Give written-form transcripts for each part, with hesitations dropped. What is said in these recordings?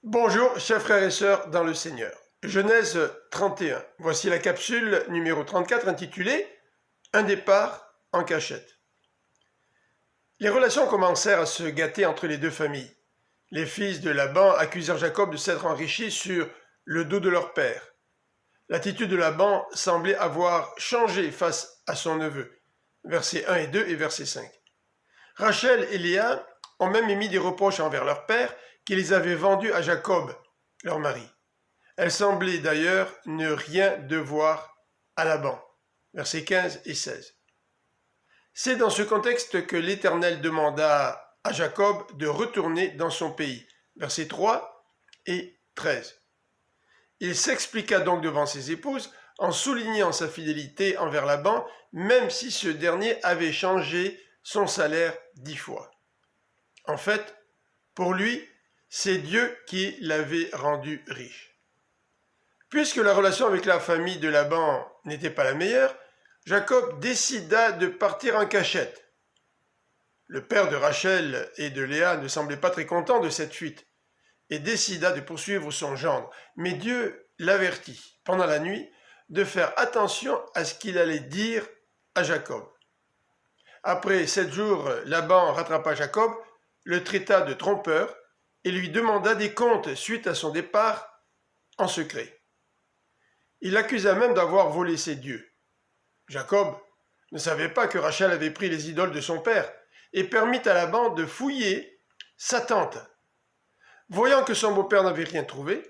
Bonjour, chers frères et sœurs dans le Seigneur. Genèse 31. Voici la capsule numéro 34 intitulée « Un départ en cachette ». Les relations commencèrent à se gâter entre les deux familles. Les fils de Laban accusèrent Jacob de s'être enrichi sur le dos de leur père. L'attitude de Laban semblait avoir changé face à son neveu. Versets 1 et 2 et verset 5. Rachel et Léa ont même émis des reproches envers leur père qui les avait vendus à Jacob, leur mari. Elles semblaient d'ailleurs ne rien devoir à Laban. Versets 15 et 16. C'est dans ce contexte que l'Éternel demanda à Jacob de retourner dans son pays. Versets 3 et 13. Il s'expliqua donc devant ses épouses en soulignant sa fidélité envers Laban, même si ce dernier avait changé son salaire 10 fois. En fait, pour lui, c'est Dieu qui l'avait rendu riche. Puisque la relation avec la famille de Laban n'était pas la meilleure, Jacob décida de partir en cachette. Le père de Rachel et de Léa ne semblait pas très content de cette fuite et décida de poursuivre son gendre. Mais Dieu l'avertit pendant la nuit de faire attention à ce qu'il allait dire à Jacob. Après 7 jours, Laban rattrapa Jacob, le traita de trompeur et lui demanda des comptes suite à son départ en secret. Il l'accusa même d'avoir volé ses dieux. Jacob ne savait pas que Rachel avait pris les idoles de son père et permit à Laban de fouiller sa tente. Voyant que son beau-père n'avait rien trouvé,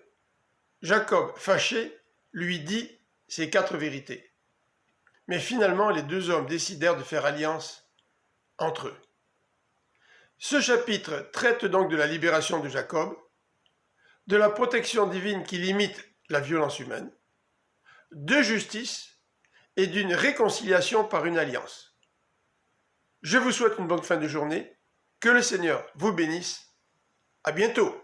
Jacob, fâché, lui dit ces 4 vérités. Mais finalement, les deux hommes décidèrent de faire alliance entre eux. Ce chapitre traite donc de la libération de Jacob, de la protection divine qui limite la violence humaine, de justice et d'une réconciliation par une alliance. Je vous souhaite une bonne fin de journée, que le Seigneur vous bénisse, à bientôt.